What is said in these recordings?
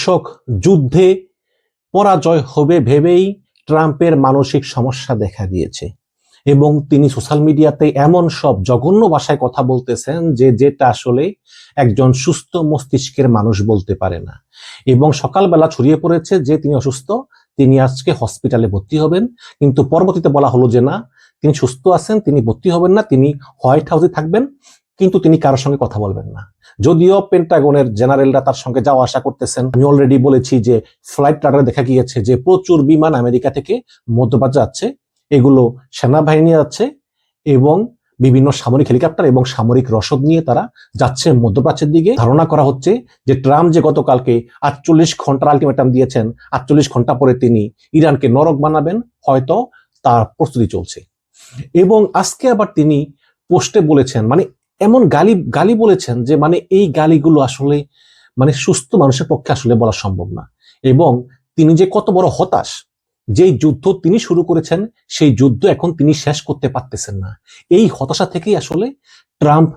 দর্শক, যুদ্ধে পরাজয় হবে ভেবেই ট্রাম্পের মানসিক সমস্যা দেখা দিয়েছে এবং তিনি সোশ্যাল মিডিয়াতে এমন সব জঘন্য ভাষায় কথা বলতেছেন যেটা আসলে একজন সুস্থ মস্তিষ্কের মানুষ বলতে পারে না। এবং সকালবেলা ছড়িয়ে পড়েছে যে তিনি অসুস্থ, তিনি আজকে হসপিটালে ভর্তি হবেন, কিন্তু পরবর্তীতে বলা হলো যে না, তিনি সুস্থ আছেন, তিনি ভর্তি হবেন না, তিনি হোয়াইট হাউসে থাকবেন, কিন্তু তিনি কারোর সঙ্গে কথা বলবেন না। যদিও পেন্টাগনের জেনারেলরা তার সঙ্গে যাওয়া আসা করতেছেন। আমি অলরেডি বলেছি যে ফ্লাইট রাডারে দেখা গিয়েছে যে প্রচুর বিমান আমেরিকা থেকে মধ্যপ্রাচ্যে যাচ্ছে, এগুলো সেনাবাহিনী যাচ্ছে এবং বিভিন্ন সামরিক হেলিকপ্টার এবং সামরিক রসদ নিয়ে তারা যাচ্ছে মধ্যপ্রাচ্যের দিকে। ধারণা করা হচ্ছে যে ট্রাম্প যে গতকালকে 48 ঘন্টার আলটিমেটাম দিয়েছেন, 48 ঘন্টা পরে তিনি ইরানকে নরক বানাবেন, হয়তো তার প্রস্তুতি চলছে। এবং আজকে আবার তিনি পোস্টে বলেছেন, মানে এমন গালি বলেছেন যে মানে এই গালিগুলো আসলে মানে সুস্থ মানুষের পক্ষে আসলে বলা সম্ভব না। এবং তিনি যে কত বড় হতাশ, যেই যুদ্ধ তিনি শুরু করেছেন সেই যুদ্ধ এখন তিনি শেষ করতে পারতেছেন না। এই হতাশা থেকেই আসলে ট্রাম্প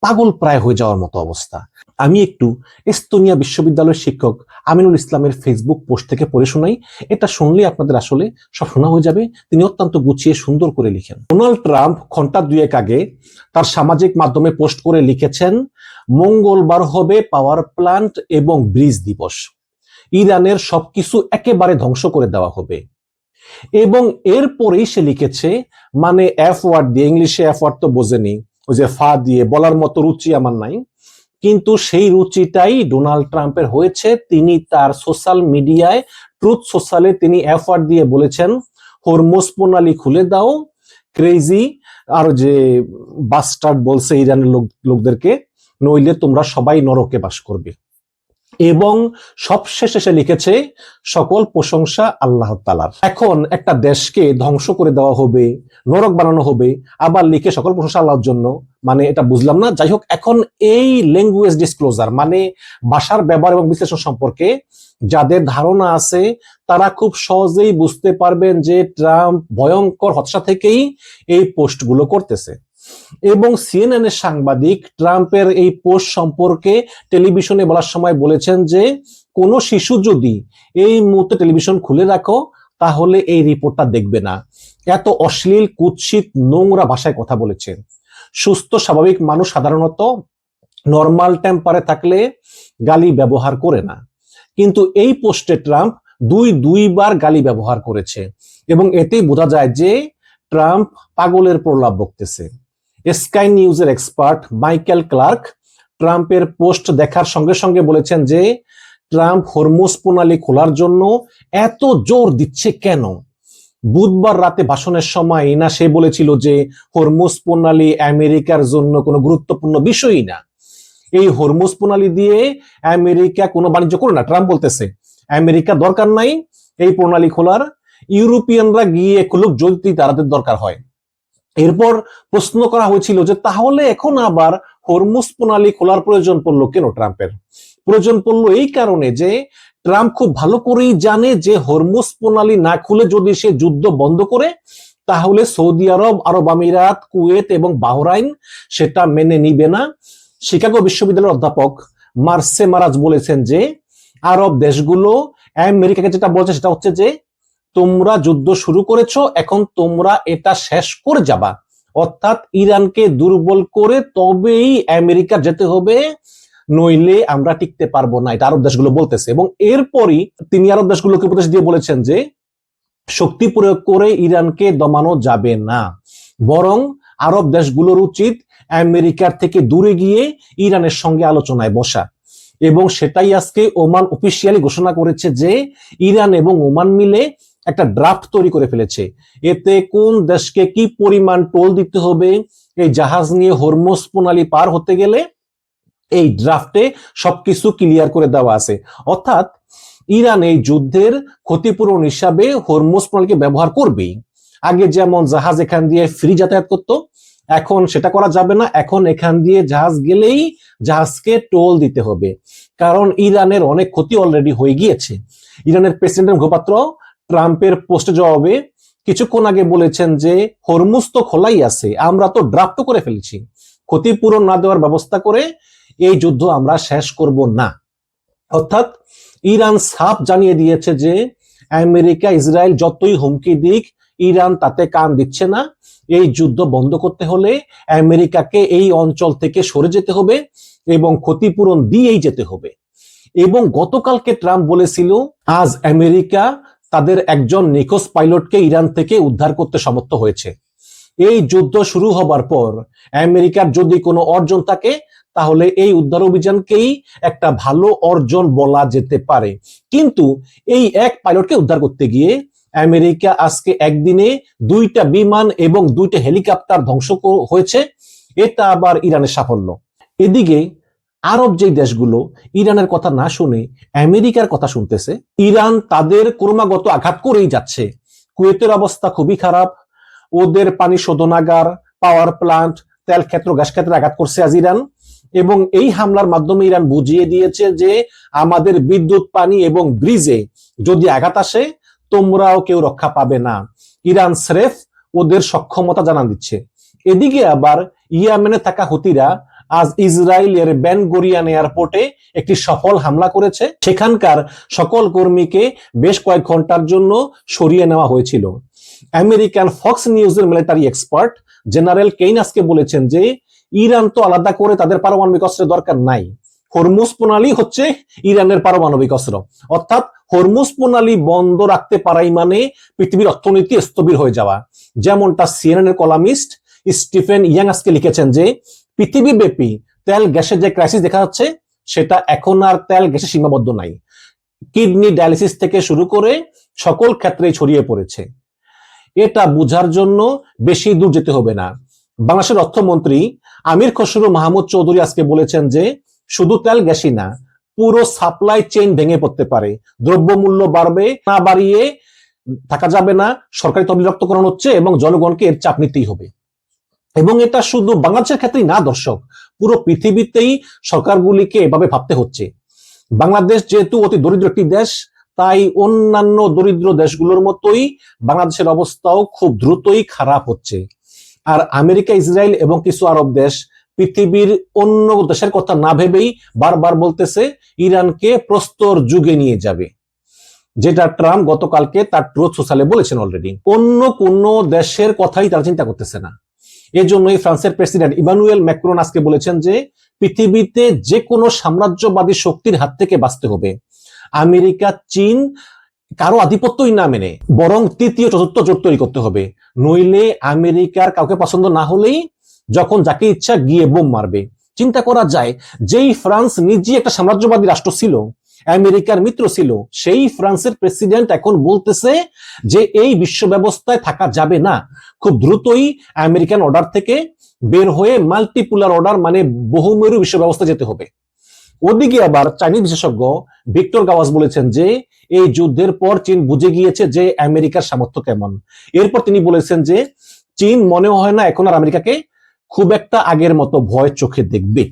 পাগল প্রায় হয়ে যাওয়ার মতো অবস্থা। আমি একটু এস্তোনিয়া বিশ্ববিদ্যালয়ের শিক্ষক আমিনুল ইসলামের ফেসবুক পোস্ট থেকে পড়ে শোনাই। এটা শুনলে আপনাদের আসলে সব শোনা হয়ে যাবে। তিনি অত্যন্ত গুছিয়ে সুন্দর করে লিখেন। ডোনাল্ড ট্রাম্প ঘন্টা দুয়েক আগে তার সামাজিক মাধ্যমে পোস্ট করে লিখেছেন, মঙ্গলবার হবে পাওয়ার প্ল্যান্ট এবং ব্রিজ দিবস, ইরানের সবকিছু একেবারে ধ্বংস করে দেওয়া হবে। এবং এরপরেই সে লিখেছে, মানে এফ ওয়ার্ড দিয়ে, ইংলিশে এফ ওয়ার্ড তো বোঝেনি, ওই যে ফা দিয়ে বলার মতো রুচি আমার নাই, কিন্তু সেই রুচিটাই ডোনাল্ড ট্রাম্পের হয়েছে। তিনি তার সোশ্যাল মিডিয়ায় ট্রুথ সোশ্যালে তিনি এফ ওয়ার্ড দিয়ে বলেছেন, হরমুজ প্রণালী খুলে দাও, ক্রেজি, আর যে বাস্টার্ড বলছে ইরানের লোকদেরকে, নইলে তোমরা সবাই নরকে বাস করবে। এবং সবশেষে সে লিখেছে, সকল প্রশংসা আল্লাহ তাআলার। এখন একটা দেশকে ধ্বংস করে দেওয়া হবে, নরক বানানো হবে, আবার লিখে সকল প্রশংসা আল্লাহর জন্য, মানে এটা বুঝলাম না। যাই হোক, এখন এই ল্যাঙ্গুয়েজ ডিসক্লোজার মানে ভাষার ব্যবহার এবং বিশ্লেষণ সম্পর্কে যাদের ধারণা আছে তারা খুব সহজেই বুঝতে পারবেন যে ট্রাম্প ভয়ঙ্কর হতাশা থেকেই এই পোস্টগুলো করতেছে। এবং সিএনএন এর সাংবাদিক ট্রাম্পের এই পোস্ট সম্পর্কে টেলিভিশনে বলার সময় বলেছেন যে কোনো শিশু যদি এই মুহূর্তে টেলিভিশন খুলে রাখো তাহলে এই রিপোর্টটা দেখবে না। এত অশ্লীল, কুৎসিত, নোংরা ভাষায় কথা বলেছেন। সুস্থ স্বাভাবিক মানুষ সাধারণত নর্মাল টেম্পারে থাকলে গালি ব্যবহার করে না, কিন্তু এই পোস্টে ট্রাম্প দুইবার গালি ব্যবহার করেছে এবং এতেই বোঝা যায় যে ট্রাম্প পাগলের প্রলাপ বকতেছে। স্কাই নিউজের এক্সপার্ট মাইকেল ক্লার্ক ট্রাম্পের পোস্ট দেখার সঙ্গে সঙ্গে বলেছেন যে ট্রাম্প হরমুজ প্রণালী খোলার জন্য এত জোর দিচ্ছে কেন? বুধবার রাতে ভাষণের সময় না সে বলেছিল যে হরমুজ প্রণালী আমেরিকার জন্য কোনো গুরুত্বপূর্ণ বিষয়ই না, এই হরমুজ প্রণালী দিয়ে আমেরিকা কোনো বাণিজ্য করে না। ট্রাম্প বলতেছে আমেরিকা দরকার নাই এই প্রণালী খোলার, ইউরোপিয়ানরা গিয়ে খুলুক যদি তাদের দরকার হয়। এরপর প্রশ্ন করা হয়েছিল যে তাহলে এখন আবার হরমুজ প্রণালী খোলার প্রয়োজন পড়লো কেন ট্রাম্পের? প্রয়োজন পড়লো এই কারণে যে ট্রাম্প খুব ভালো করেই জানে যে হরমুজ প্রণালী না খুলে যদি সে যুদ্ধ বন্ধ করে তাহলে সৌদি আরব, আরব আমিরাত, কুয়েত এবং বাহরাইন সেটা মেনে নিবে না। শিকাগো বিশ্ববিদ্যালয়ের অধ্যাপক মার্সে মারাজ বলেছেন যে আরব দেশগুলো আমেরিকাকে যেটা বলছে সেটা হচ্ছে যে তোমরা যুদ্ধ শুরু করেছো, এখন তোমরা এটা শেষ করে যাবা, অর্থাৎ ইরানকে দুর্বল করে তবেই আমেরিকা যেতে হবে, নইলে আমরা টিকতে পারবো না, এটা আরব দেশগুলো বলতেছে। এবং এরপরই তিনি আরব দেশগুলোকে উপদেশ দিয়ে বলেছেন যে শক্তি প্রয়োগ করে ইরানকে দমানো যাবে না, বরং আরব দেশগুলোর উচিত আমেরিকার থেকে দূরে গিয়ে ইরানের সঙ্গে আলোচনায় বসা। এবং সেটাই আজকে ওমান অফিসিয়ালি ঘোষণা করেছে যে ইরান এবং ওমান মিলে একটা ড্রাফট তৈরি করে ফেলেছে। এতে কোন দেশকে কি পরিমাণ টোল দিতে হবে এই জাহাজ নিয়ে হরমুজ প্রণালী পার হতে গেলে, এই ড্রাফটে সবকিছু ক্লিয়ার করে দেওয়া আছে। অর্থাৎ ইরান এই যুদ্ধের ক্ষতিপূরণ হিসাবে হরমুজ প্রণালীকে ব্যবহার করবেই। আগে যেমন জাহাজ এখান দিয়ে ফ্রি যাতায়াত করতো, এখন সেটা করা যাবে না। এখন এখান দিয়ে জাহাজ গেলেই জাহাজকে টোল দিতে হবে, কারণ ইরানের অনেক ক্ষতি অলরেডি হয়ে গিয়েছে। ইরানের প্রেসিডেন্টের মুখপাত্র ট্রাম্পের পোস্টে জবাবে কিছুক্ষণ আগে বলেছেন যে হরমুজ তো খোলাই আছে, আমরা তো ড্রাফট করে ফেলেছি, ক্ষতিপূরণ না দেওয়ার ব্যবস্থা করে এই যুদ্ধ আমরা শেষ করব না। অর্থাৎ ইরান সাফ জানিয়ে দিয়েছে যে আমেরিকা ইসরায়েল যতই হুমকি দিক ইরান তাতে কান দিচ্ছে না। এই যুদ্ধ বন্ধ করতে হলে আমেরিকাকে এই অঞ্চল থেকে সরে যেতে হবে এবং ক্ষতিপূরণ দিয়েই যেতে হবে। এবং গতকালকে ট্রাম্প বলেছিল আজ আমেরিকা তাদের একজন নিখোঁজ পাইলটকে ইরান থেকে উদ্ধার করতে সমর্থ হয়েছে। এই যুদ্ধ শুরু হবার পর আমেরিকার যদি কোনো অর্জন থাকে তাহলে এই উদ্ধার অভিযানকেই একটা ভালো অর্জন বলা যেতে পারে। কিন্তু এই এক পাইলটকে উদ্ধার করতে গিয়ে আমেরিকা আজকে একদিনে 2টা বিমান এবং 2টা হেলিকপ্টার ধ্বংস হয়েছে। এটা আবার ইরানের সাফল্য। এদিকে আরব যে দেশগুলো ইরানের কথা না শুনে আমেরিকার কথা শুনতেছে, ইরান তাদের ক্রমাগত আঘাত করেই যাচ্ছে। কুয়েতের অবস্থা খুবই খারাপ, ওদের পানি শোধনাগার, পাওয়ার প্লান্ট, তেল ক্ষেত্র, গ্যাস ক্ষেত্রে আঘাত করছে আজ ইরান। এবং এই হামলার মাধ্যমে ইরান বুঝিয়ে দিয়েছে যে আমাদের বিদ্যুৎ, পানি এবং ব্রিজে যদি আঘাত আসে তোমরাও কেউ রক্ষা পাবে না। ইরান স্রেফ ওদের সক্ষমতা জানান দিচ্ছে। এদিকে আবার ইয়েমেনে থাকা হুতিরা আজ ইসরায়েলের বেন গরিয়ান এয়ারপোর্টে একটি সফল হামলা করেছে। সেখানকার সকল কর্মীকে বেশ কয়েক ঘন্টার জন্য সরিয়ে নেওয়া হয়েছিল। আমেরিকান ফক্স নিউজের মিলিটারি এক্সপার্ট জেনারেল কেইনাসকে বলেছেন যে ইরান তো আলাদা করে তাদের পারমাণবিক অস্ত্রের দরকার নাই, হরমুজ প্রণালী হচ্ছে ইরানের পারমাণবিক অস্ত্র। অর্থাৎ হরমুজ প্রণালী বন্ধ রাখতে পারাই মানে পৃথিবীর অর্থনীতি স্থবির হয়ে যাওয়া। যেমনটা সিএনএন এর কলামিস্ট স্টিফেন ইয়াং আজকে লিখেছেন যে পৃথিবীব্যাপী তেল গ্যাসের যে ক্রাইসিস দেখা যাচ্ছে সেটা এখন আর তেল গ্যাসে সীমাবদ্ধ নাই, কিডনি ডায়ালিসিস থেকে শুরু করে সকল ক্ষেত্রে ছড়িয়ে পড়েছে। এটা বোঝার জন্য বেশি দূর যেতে হবে না। বাংলাদেশের অর্থমন্ত্রী আমির খসরু মাহমুদ চৌধুরী আজকে বলেছেন যে শুধু তেল গ্যাসই না, পুরো সাপ্লাই চেইন ভেঙে পড়তে পারে, দ্রব্যমূল্য বাড়বে, না বাড়িয়ে থাকা যাবে না, সরকারি তহবিল রক্তকরণ হচ্ছে এবং জনগণকে এর চাপ নিতেই হবে। এবং এটা শুধু বাংলাদেশের ক্ষেত্রেই না দর্শক, পুরো পৃথিবীতেই সরকারগুলিকে এভাবে ভাবতে হচ্ছে। বাংলাদেশ যেহেতু অতি দরিদ্র একটি দেশ, তাই অন্যান্য দরিদ্র দেশগুলোর মতোই বাংলাদেশের অবস্থাও খুব দ্রুতই খারাপ হচ্ছে। আর আমেরিকা, ইসরায়েল এবং কিছু আরব দেশ পৃথিবীর অন্য দেশের কথা না ভেবেই বারবার বলতেছে ইরানকে প্রস্তর যুগে নিয়ে যাবে, যেটা ট্রাম্প গতকালকে তার ট্রুথ সোশ্যালে বলেছেন অলরেডি। অন্য কোন দেশের কথাই তারা চিন্তা করতেছে না। এজন্যই ফ্রান্সের প্রেসিডেন্ট ইমানুয়েল ম্যাক্রন আজকে বলেছেন যে পৃথিবীতে যে কোনো সাম্রাজ্যবাদী শক্তির হাত থেকে বাঁচতে হবে। আমেরিকা, চীন কারো আধিপত্যই না মেনে বরং তৃতীয় চতুর্থ জোট তৈরি করতে হবে, নইলে আমেরিকার কাউকে পছন্দ না হলেই যখন যাকে ইচ্ছা গিয়ে বোম মারবে। চিন্তা করা যায়, যেই ফ্রান্স নিজে একটা সাম্রাজ্যবাদী রাষ্ট্র ছিল, আমেরিকার মিত্র ছিল, সেই ফ্রান্সের প্রেসিডেন্ট এখন বলতেছে যে এই বিশ্ব ব্যবস্থায় থাকা যাবে না, খুব দ্রুতই আমেরিকান অর্ডার থেকে বের হয়ে মাল্টিপুলার অর্ডার মানে বহুমেরু বিশ্ব ব্যবস্থা যেতে হবে। ওদিকে আবার চাইনিজ বিশেষজ্ঞ ভিক্টর গাওয়াস বলেছেন যে এই যুদ্ধের পর চীন বুঝে গিয়েছে যে আমেরিকার সামর্থ্য কেমন। এরপর তিনি বলেছেন যে চীন মনে হয় না এখন আর আমেরিকাকে খুব একটা আগের মতো ভয় চোখে দেখবে।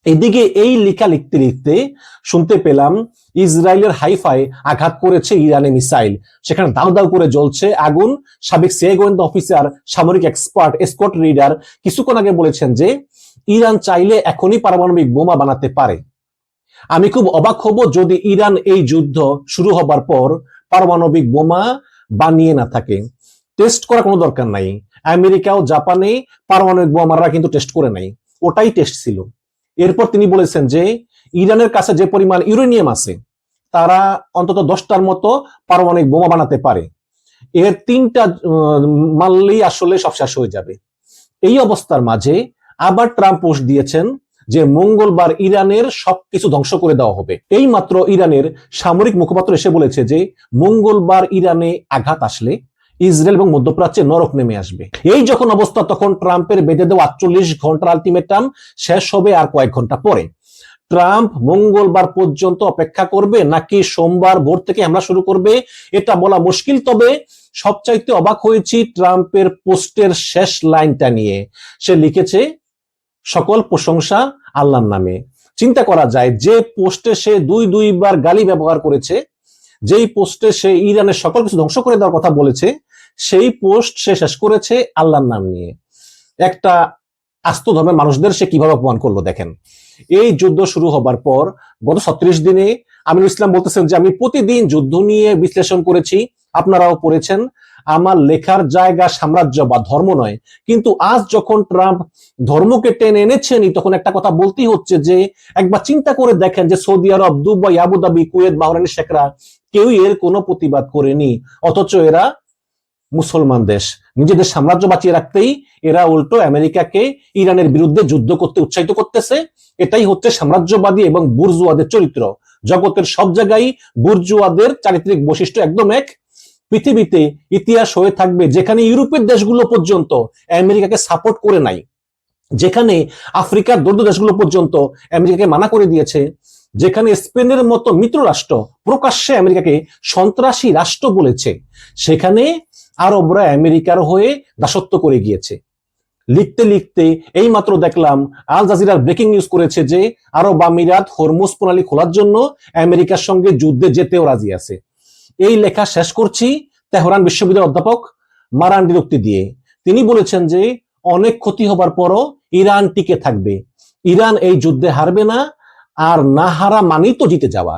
এদিকে এই লেখা লিখতে লিখতে শুনতে পেলাম ইসরায়েলের হাইফায় আঘাত করেছে ইরানি মিসাইল, সেখানে দাউ দাউ করে জ্বলছে আগুন। সাবেক সিআইএ গোয়েন্দা অফিসার, সামরিক এক্সপার্ট স্কট রিডার কিছুক্ষণ আগে বলেছেন যে ইরান চাইলে এখনই পারমাণবিক বোমা বানাতে পারে। আমি খুব অবাক হব যদি ইরান এই যুদ্ধ শুরু হবার পর পারমাণবিক বোমা বানিয়ে না থাকে। টেস্ট করার কোনো দরকার নাই, আমেরিকা ও জাপানে পারমাণবিক বোমারা কিন্তু টেস্ট করে নাই, ওটাই টেস্ট ছিল। এরপর তিনি বলেছেন যে ইরানের কাছে যে পরিমাণ ইউরেনিয়াম আছে তারা অন্তত 10টার মতো পারমাণবিক বোমা বানাতে পারে, এর 3টা মারলেই আসলে সব শেষ হয়ে যাবে। এই অবস্থার মাঝে আবার ট্রাম্প পোস্ট দিয়েছেন যে মঙ্গলবার ইরানের সবকিছু ধ্বংস করে দেওয়া হবে। এই মাত্র ইরানের সামরিক মুখপাত্র এসে বলেছে যে মঙ্গলবার ইরানে আঘাত আসলে ইসরায়েল এবং মধ্যপ্রাচ্যে নরক নেমে আসবে। এই যখন অবস্থা, তখন ট্রাম্পের বেঁধে দেওয়া 48 ঘন্টার আলটিমেটাম শেষ হবে আর কয়েক ঘন্টা পরে। ট্রাম্প মঙ্গলবার পর্যন্ত অপেক্ষা করবে নাকি সোমবার ভোর থেকে হামলা শুরু করবে এটা বলা মুশকিল। তবে সবচাইতে অবাক হয়েছি ট্রাম্পের পোস্টের শেষ লাইনটা নিয়ে। সে লিখেছে সকল প্রশংসা আল্লাহর নামে। চিন্তা করা যায়, যে পোস্টে সে দুইবার গালি ব্যবহার করেছে, যেই পোস্টে সে ইরানের সকল কিছু ধ্বংস করে দেওয়ার কথা বলেছে, সেই পোস্ট সে শেষ করেছে আল্লাহর নাম নিয়ে। একটা আস্ত ধর্মের মানুষদের সে কিভাবে অপমান করলো দেখেন। এই যুদ্ধ শুরু হবার পর গত 36 দিনে আমিনুল ইসলাম বলতেছেন যে আমি প্রতিদিন যুদ্ধ নিয়ে বিশ্লেষণ করেছি, আপনারাও পড়েছেন। আমার লেখার জায়গা সাম্রাজ্য বা ধর্ম নয়, কিন্তু আজ যখন ট্রাম্প ধর্মকে টেনে এনেছেনই, তখন একটা কথা বলতেই হচ্ছে যে একবার চিন্তা করে দেখেন যে সৌদি আরব, দুবাই, আবুধাবি, কুয়েত, বাহরাইন, শেখরা কেউই এর কোনো প্রতিবাদ করেনি, অথচ এরা মুসলমান দেশ, নিজেদের সাম্রাজ্য বাঁচিয়ে রাখতেই এরা উল্টো আমেরিকাকে ইরানের বিরুদ্ধে যুদ্ধ করতে উৎসাহিত করতেছে। এটাই হচ্ছে সাম্রাজ্যবাদী এবং বুর্জুয়াদের চরিত্র। জগতের সব জায়গায় বুর্জুয়াদের চারিত্রিক বৈশিষ্ট্য একদম এক। পৃথিবীতে ইতিহাস হয়ে থাকবে যেখানে ইউরোপের দেশগুলো পর্যন্ত আমেরিকাকে সাপোর্ট করে নাই, যেখানে আফ্রিকার দরিদ্র দেশগুলো পর্যন্ত আমেরিকাকে মানা করে দিয়েছে, যেখানে স্পেনের মতো মিত্র রাষ্ট্র প্রকাশ্যে আমেরিকাকে সন্ত্রাসী রাষ্ট্র বলেছে, সেখানে আরবরা আমেরিকার হয়ে দাসত্ব করে গিয়েছে। লিখতে লিখতে এই মাত্র দেখলাম আল জাজিরার ব্রেকিং নিউজ করেছে যে আরব আমিরাত হরমুজ প্রণালী খোলার জন্য আমেরিকার সঙ্গে যুদ্ধে যেতেও রাজি আছে। এই লেখা শেষ করছি তেহরান বিশ্ববিদ্যালয়ের অধ্যাপক মারান্ডির উক্তি দিয়ে। তিনি বলেছেন যে অনেক ক্ষতি হবার পরও ইরান টিকে থাকবে, ইরান এই যুদ্ধে হারবে না, আর না হারা মানেই তো জিতে যাওয়া।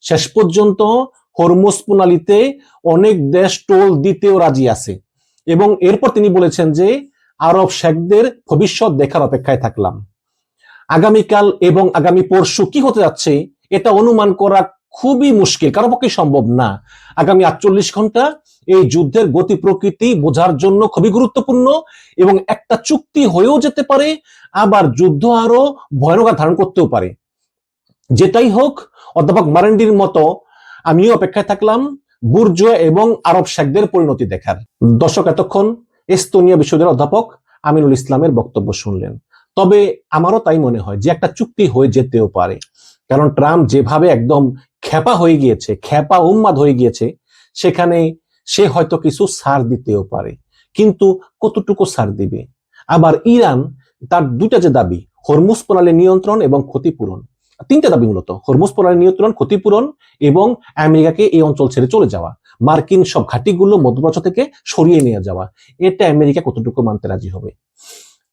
শেষ পর্যন্ত হরমুজ প্রণালীতে অনেক দেশ টোল দিতেও রাজি আছে। এবং এরপর তিনি বলেছেন যে আরব শেখদের ভবিষ্যৎ দেখার অপেক্ষায় থাকলাম। আগামীকাল এবং আগামী পরশু কি হতে যাচ্ছে এটা অনুমান করা খুবই মুশকিল, কারো পক্ষে সম্ভব না। আগামী 48 ঘন্টা এই যুদ্ধের গতি প্রকৃতি বোঝার জন্য খুবই গুরুত্বপূর্ণ, এবং একটা চুক্তি হয়েও যেতে পারে, আবার যুদ্ধ আরো ভয়ানক ধারণ করতেও পারে। যেটাই হোক, অধ্যাপক মারান্ডির মতো আমিও অপেক্ষায় থাকলাম বুর্জোয়া এবং আরব শেখদের পরিণতি দেখার। দর্শক, এতক্ষণ এস্তোনিয়া বিশ্ববিদ্যালয়ের অধ্যাপক আমিনুল ইসলামের বক্তব্য শুনলেন। তবে আমারও তাই মনে হয় যে একটা চুক্তি হয়ে যেতেও পারে, কারণ ট্রাম্প যেভাবে একদম খেপা হয়ে গিয়েছে, খেপা উন্মাদ হয়ে গিয়েছে, সেখানে সে হয়তো কিছু ছাড় দিতেও পারে, কিন্তু কতটুকু ছাড় দিবে? আবার ইরান তার দুইটা যে দাবি, হরমুজ প্রণালী নিয়ন্ত্রণ এবং ক্ষতিপূরণ, তিনটা দাবি মূলত, হরমুজ প্রণালী নিয়ন্ত্রণ, ক্ষতিপূরণ এবং আমেরিকাকে এই অঞ্চল ছেড়ে চলে যাওয়া, মার্কিন সব ঘাঁটিগুলো মধ্যপ্রাচ্য থেকে সরিয়ে নিয়ে যাওয়া, এটা আমেরিকা কতটুকু মানতে রাজি হবে?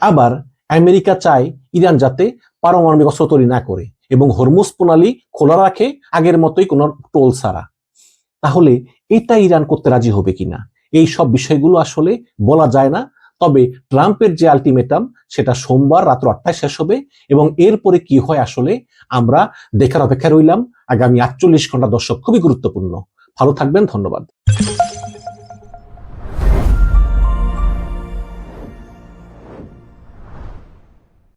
আবার আমেরিকা চায় ইরান যাতে পারমাণবিক অস্ত্র তৈরি না করে এবং হরমুজ প্রণালী খোলা রাখে আগের মতোই কোনো টোল ছাড়া। তাহলে এটা ইরান করতে রাজি হবে কিনা, এই সব বিষয়গুলো আসলে বলা যায় না। তবে ট্রাম্পের যে আলটিমেটাম, সেটা সোমবার রাত 8টায় শেষ হবে, এবং এরপরে কি হয় আসলে আমরা দেখার অপেক্ষা রইলাম। আগামী 48 ঘন্টা দর্শক খুবই গুরুত্বপূর্ণ। ভালো থাকবেন, ধন্যবাদ।